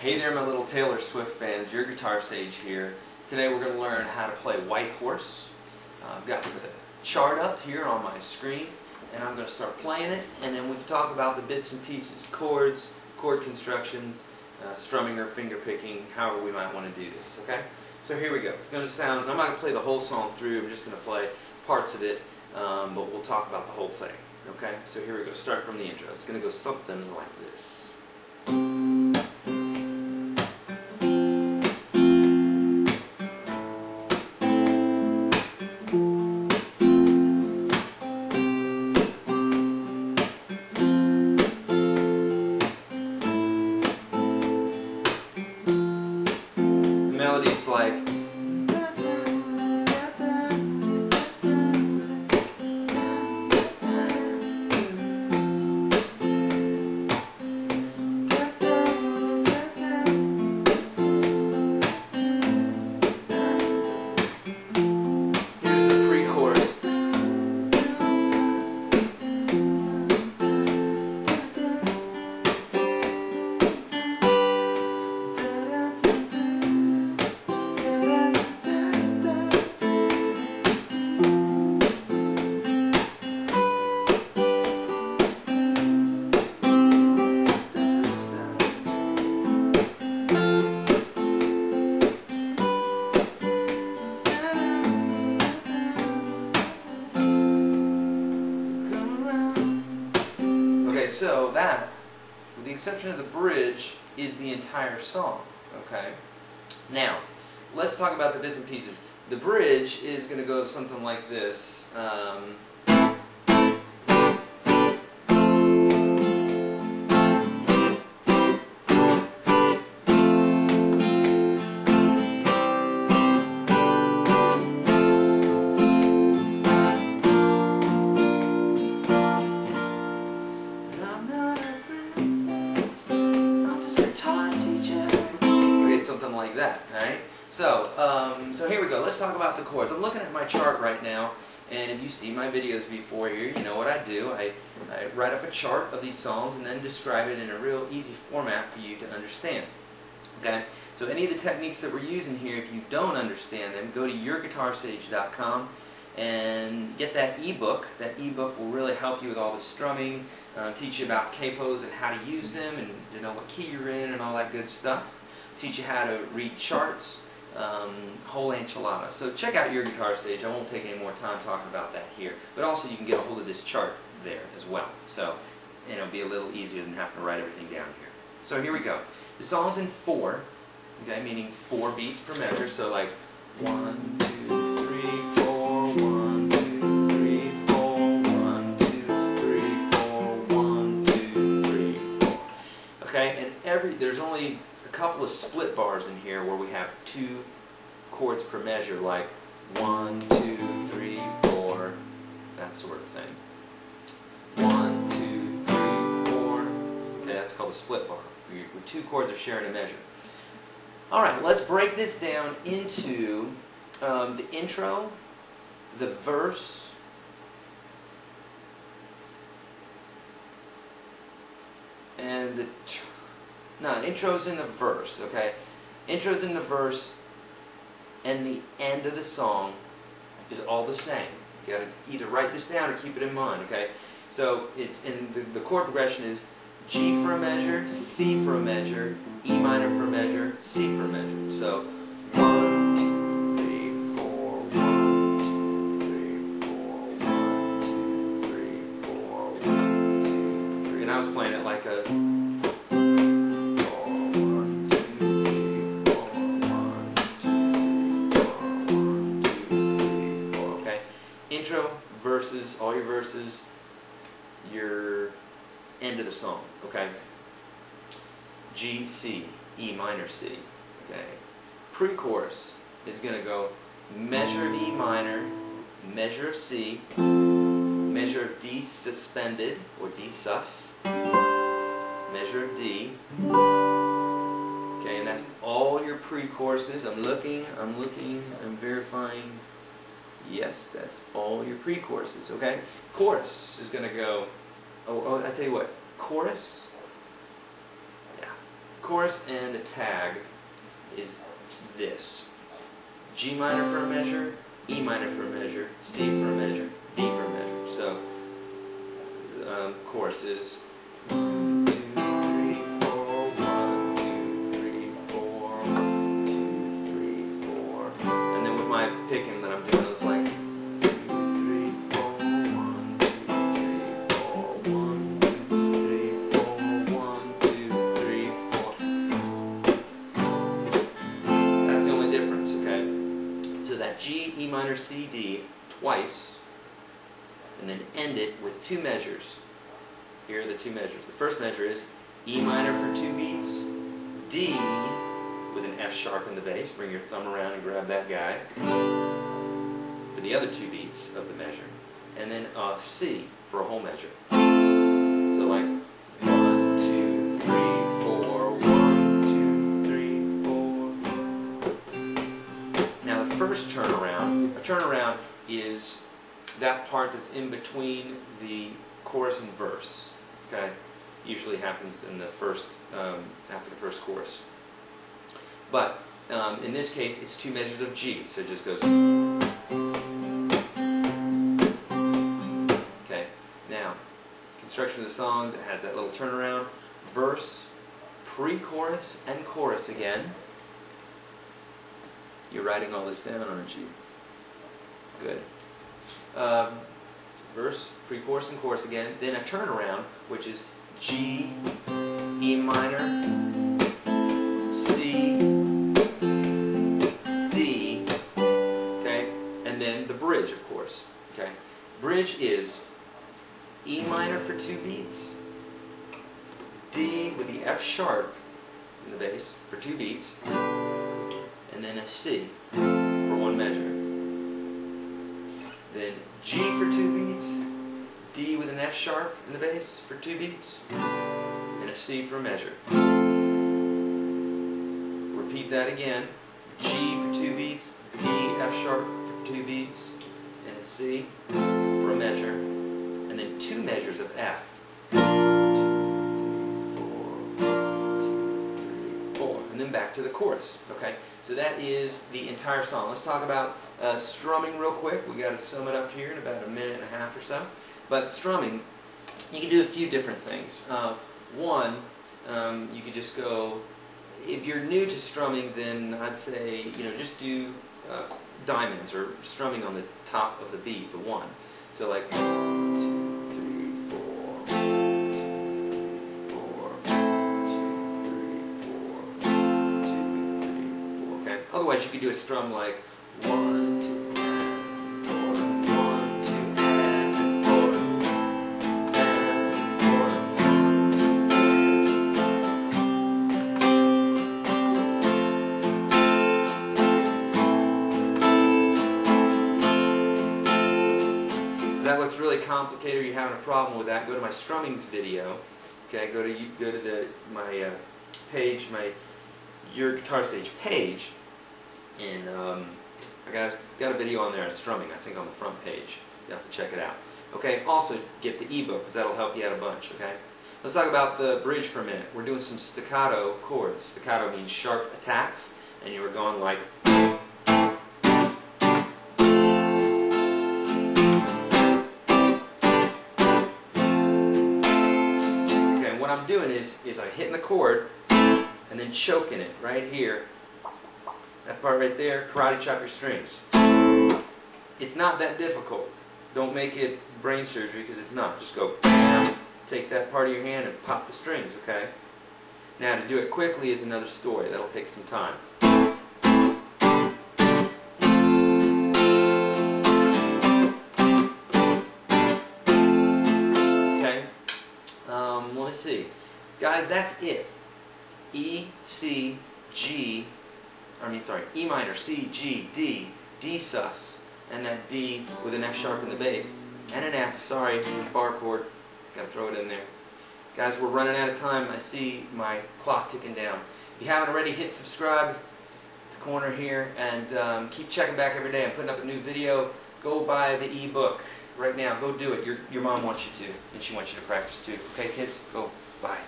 Hey there my little Taylor Swift fans, YourGuitarSage here. Today we're going to learn how to play White Horse. I've got the chart up here on my screen and I'm going to start playing it, and then we can talk about the bits and pieces, chords, chord construction, strumming or finger picking, however we might want to do this, okay? So here we go. It's going to sound, I'm not going to play the whole song through, I'm just going to play parts of it, but we'll talk about the whole thing, okay? So here we go, start from the intro. It's going to go something like this. Melodies like here's the pre-chorus. So that, with the exception of the bridge, is the entire song, okay? Now, let's talk about the bits and pieces. The bridge is going to go something like this. Something like that, alright? So here we go. Let's talk about the chords. I'm looking at my chart right now, and if you see my videos before here, you know what I do. I write up a chart of these songs and then describe it in a real easy format for you to understand. Okay? So any of the techniques that we're using here, if you don't understand them, go to YourGuitarSage.com and get that ebook. That ebook will really help you with all the strumming, teach you about capos and how to use them, and you know what key you're in and all that good stuff. Teach you how to read charts, whole enchilada. So check out YourGuitarSage. I won't take any more time talking about that here. But also you can get a hold of this chart there as well. So it'll be a little easier than having to write everything down here. So here we go. The song's in 4, okay, meaning 4 beats per measure. So like 1, 2, 3, 4, 1, 2, 3, 4, 1, 2, 3, 4, 1, 2, 3, 4. Okay, and there's only a couple of split bars in here where we have 2 chords per measure, like 1, 2, 3, 4, that sort of thing. 1, 2, 3, 4. Okay, that's called a split bar, where 2 chords are sharing a measure. Alright, let's break this down into the intro, the verse, and the intro's in the verse, okay? Intro's in the verse, and the end of the song is all the same. You gotta either write this down or keep it in mind, okay? So it's in the chord progression is G for a measure, C for a measure, E minor for a measure, C for a measure. So 1, 2, 3, 4, 1, 2, 3, 4, 1, 2, 3, 4, 1, 2, 3. And I was playing it like a intro, verses, all your verses, your end of the song, okay? G, C, E minor, C, okay? Pre-chorus is going to go measure of E minor, measure of C, measure of D suspended, or D sus, measure of D, okay, and that's all your pre-choruses. I'm looking, I'm verifying. Yes, that's all your pre-choruses, okay? Chorus is going to go, I tell you what, chorus, yeah, chorus and a tag is this. G minor for a measure, E minor for a measure, C for a measure, D for a measure. So, chorus is 1, 2, 3, 4, 1, 2, 3, 4, 1, 2, 3, 4. And then with my picking that I'm doing, it's like 2, 3, 4, 1, 2, 3, 4, 1, 2, 3, 4, 1, 2, 3, 4. That's the only difference, okay? So that G, E minor, C, D twice, and then end it with 2 measures. Here are the 2 measures. The first measure is E minor for 2 beats, D with an F sharp in the bass. Bring your thumb around and grab that guy for the other 2 beats of the measure, and then a C for a whole measure. So like 1, 2, 3, 4, 1, 2, 3, 4. Now the first turnaround, a turnaround is that part that's in between the chorus and verse. Okay, usually happens in the first after the first chorus. But in this case, it's 2 measures of G, so it just goes. Okay, now construction of the song that has that little turnaround: verse, pre-chorus, and chorus again. You're writing all this down, aren't you? Good. Verse, pre-chorus, and chorus again. Then a turnaround, which is G, E minor, C, D, okay? And then the bridge, of course, okay? Bridge is E minor for 2 beats, D with the F sharp in the bass for 2 beats, and then a C for 1 measure. Then G for 2 beats, D with an F sharp in the bass for 2 beats, and a C for a measure. Repeat that again. G for 2 beats, D, F sharp for 2 beats, and a C for a measure, and then 2 measures of F. 2, 3, 4, and then back to the chorus. Okay, so that is the entire song. Let's talk about strumming real quick. We got to sum it up here in about a minute and a half or so. But strumming, you can do a few different things. One, you could just go. If you're new to strumming, then I'd say just do diamonds or strumming on the top of the beat, the 1. So like 1, 2, 3, 4. 2, 3, 4. 1, 2, 3, 4. Okay. Otherwise, you could do a strum like 1, 2, 4, 1, 2, 4. That looks really complicated, or you're having a problem with that, go to my strummings video. Okay, go to my page, my YourGuitarSage page, and I got a video on there on strumming, I think on the front page. You have to check it out. Okay, also get the ebook, because that'll help you out a bunch. Okay, let's talk about the bridge for a minute. We're doing some staccato chords. Staccato means sharp attacks, and you were going like. What I'm doing is I'm hitting the chord and then choking it right here. That part right there, karate chop your strings. It's not that difficult. Don't make it brain surgery, because it's not. Just go, take that part of your hand and pop the strings, okay? Now to do it quickly is another story. That'll take some time. Let's see. Guys, that's it. E, C, G, E minor, C, G, D, D sus, and that D with an F sharp in the bass, and an F, sorry, bar chord, gotta throw it in there. Guys, we're running out of time. I see my clock ticking down. If you haven't already, hit subscribe at the corner here, and keep checking back every day. I'm putting up a new video. Go buy the ebook right now. Go do it. Your mom wants you to, and she wants you to practice too. Okay, kids? Go. Bye.